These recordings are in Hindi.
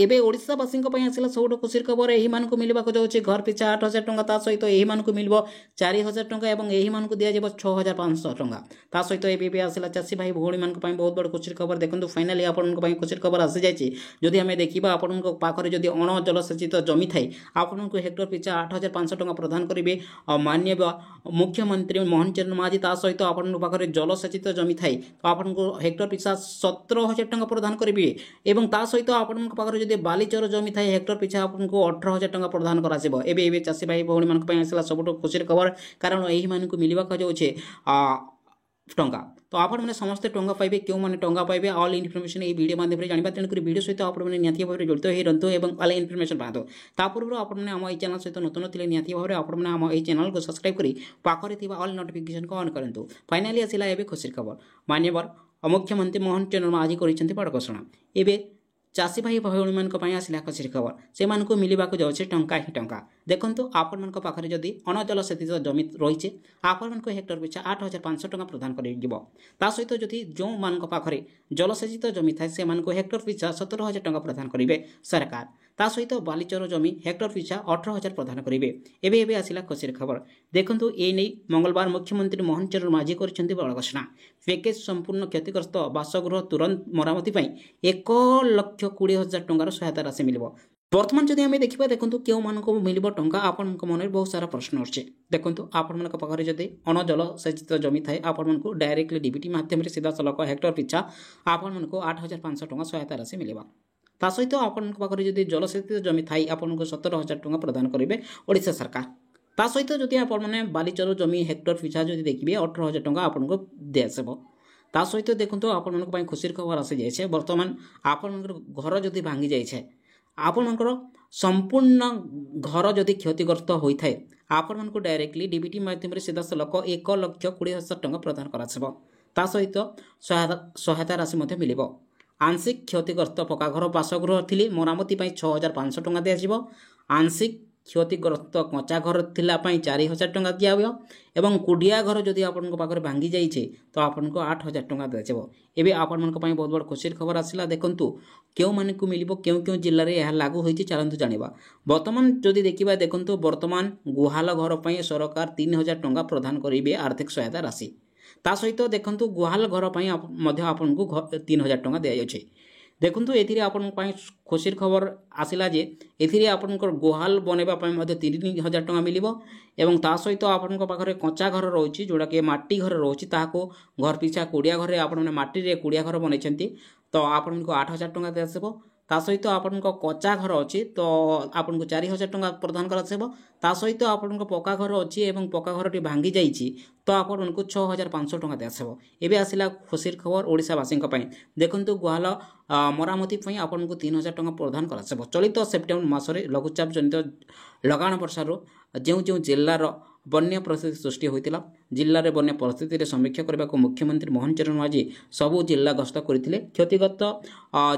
एबे ओडिशावासी आसला सब खुशी खबर यही मानक मिलवा जाऊँगी घर पिछा 8,000 टंका ता सहित यही मानक मिल 4,000 टंका और यही मानक दिज्व 6,500 टंका ता सहित एबी आसला चाषी भाई भौणी मान बहुत बड़ खुशी खबर देखो फाइनाली आपंक खुशी खबर आसी जाइए जदि आम देखा आपण पाखे जदि अण जलसेचित जमी थाए आपन को हेक्टर पिछा 8,500 टंका प्रदान करेंगे माननीय मुख्यमंत्री मोहन चरण माझी ता सहित आपण पाखे जलसेचित जमी थाए तो आपन को हेक्टर पिछा 17,000 टंका प्रदान करेंगे एवं ता सहित आपण पाखे जदि बालीचर जमी थाए हेक्टर पिछा आपको 18,000 टंका प्रदान कर चाषी भाई भौणी मान आसला सब खुशी खबर कारण यही मानक मिलवा जाऊे टंका तो आपण मैंने समस्ते टंका पाइबे क्यों मैंने टंका पाइबे ऑल इनफॉरमेशन ये वीडियो माध्यम जानवा तेणुक वीडियो सहित आप निहती भाव में जड़ित हो रही और ऑल इनफॉरमेशन पाते पूर्व आपने आम चैनल सहित नूतन थे निहती भाव में आपने आम ये चैनल को सब्सक्राइब कर पाखे ऑल नोटिफिकेशन को ऑन करूँ फाइनाली आसला एवं खुशी खबर मान्यवर मुख्यमंत्री मोहन चरण माझी कर बड़ घोषणा एवं चाषी भाई भौणी मान आसला खुशी खबर से मिलवा जाऊे टंका ही टंका देखो आपण पाखे जदि अणजल से जमी रही आपण हेक्टर पिछा 8,500 टंका प्रदान कर सहित जदि जो मान पाखे जलसेचित जमी थाए से हेक्टर पिछा 17,000 टंका प्रदान करेंगे सरकार ता सहित बालीचर जमी हेक्टर पिछा 18,000 प्रदान करेंगे एवं आसला खुशी खबर देखो ये नहीं मंगलवार मुख्यमंत्री मोहन चरण माझी कर बड़ घोषणा पैकेज संपूर्ण क्षतिग्रस्त बासगृह तुरंत मरामती 1,20,000 टंकार सहायता राशि मिल बर्तमान जदि आम देखा देखो क्यों मानक मिल टंका आपण मन बहुत सारा प्रश्न अच्छे देखो आपण पाखे जदि अण जल सेचित जमी थाए आपण डायरेक्टली डीबीटी माध्यम सीधा सलख हेक्टर पिछा आपण 8,500 टंका सहायता राशि मिलवा ता सहित आपण पाखे जदि जलसेचित जमी थाई आपन 17,000 टंका प्रदान करेंगे ओडिशा सरकार ता सहित जदि आपने बालीचर जमी हेक्टर पिछा जदि देखिए 18,000 टंका आपको दिजाव ता सहित देखो आपण खुशी खबर आसी जाए बर्तमान आपण घर जदि भांगी जाए आपणकर संपूर्ण घर जदि क्षतिग्रस्त होता है आपण को डायरेक्टली डीबीटी माध्यम सीधा सलख 1,20,000 टंका प्रदान करा सहित सहायता राशि मिल आंशिक क्षतिग्रस्त पक्का घर बासगृह थी मरामती 6,500 टंका दिज्व आंशिक क्षतिग्रस्त कच्चा घर थिलापाई 4,000 टंका दिया एवं कुडिया घर जदि आपण पाखे भांगी जाइए तो आपन को 8,000 टंका दिजाव एवं आपण बहुत बड़ खुशी खबर आसला देखु क्यों मान को मिल क्यों क्यों जिले में यह लागू होती चलतु जाना बर्तमान जदि देखा देखु बर्तमान गुहाल घर पर सरकार 3,000 टंका प्रदान करेंगे आर्थिक सहायता राशि ता सहित देखु गुहाल घर पर आपन को 3,000 टंका दि जाए देखु ये आपण खुशी खबर आसला जे एथिरे आपनकर गुहाल बनवा 3,000 टंका मिल एवं ता सहित आपण पाखे कच्चा घर रोचे जोड़ा कि माटी घर रोचे घर पिछा कुड़िया घर आपने माटी कुड़िया घर बनई तो आपन को 8,000 टंका दिजाव ता सहित आपण कच्चा घर अच्छी तो आपन को 4,000 टंका प्रदान कर सहित आपण पक्का घर अच्छी और पक्का घर भांगी जाइए तो आपन को 6,500 टंका दिजाव एवं आसला खुशी खबर ओडिशावासी देखु गुहाल मरामती आपन को 3,000 टंका प्रदान कर चलित सेप्टेम्बर मासरे लघुचाप जनित लगाण वर्षार जो जो जिलार बन्या परिस्थिति सृष्टि होता जिले में बन्या परिस्थिति समीक्षा करने को मुख्यमंत्री मोहन चरण माझी सबू जिला गस्त करते क्षतिग्रस्त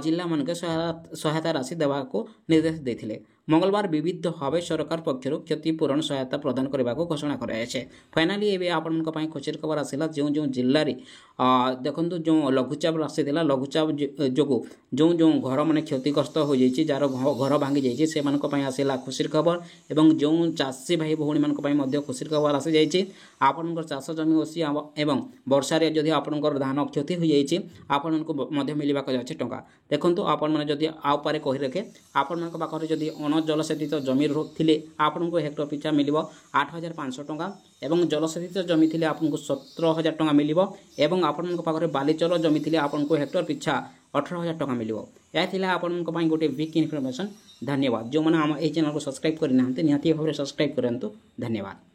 जिला मानक सहायता राशि देवाको निर्देश देते मंगलवार विविध भाव सरकार पक्षर क्षतिपूरण सहायता प्रदान करने को घोषणा कराଯାଇଛି फाइनाली एवं आपण खुशी खबर आसला जो जो जिले में देखो जो लघुचाप राशि था लघुचाप जो जो जो घर मान क्षतिग्रस्त हो जाए जार घर भांगी जाइए से आसला खुशी खबर एवं जो चाषी भाई भौणी मान खुशी खबर आसी जाइए आपणकर चाष जमी अच्छी एवं वर्षार जदि आपणकर धान क्षति हो जाइए आपण को मिलवा जाए टंका देखो आपण मैंने आउे कही रखे आपण पाखे जदि अण जलसेचित जमी थे आपन को हेक्टर पिछा मिल 8,500 टंका एवं जलसेचित जमी थे आपन को 17,000 टंका मिल एवं आपण पाखे बालीचर जमी थे आपन को हेक्टर पिछा 18,000 टंका मिल यह आपण गोटे वीक इनफॉरमेशन धन्यवाद जो मैंने आम चैनल को सब्सक्राइब करना निहाती भाव में सब्सक्राइब करूँ धन्यवाद।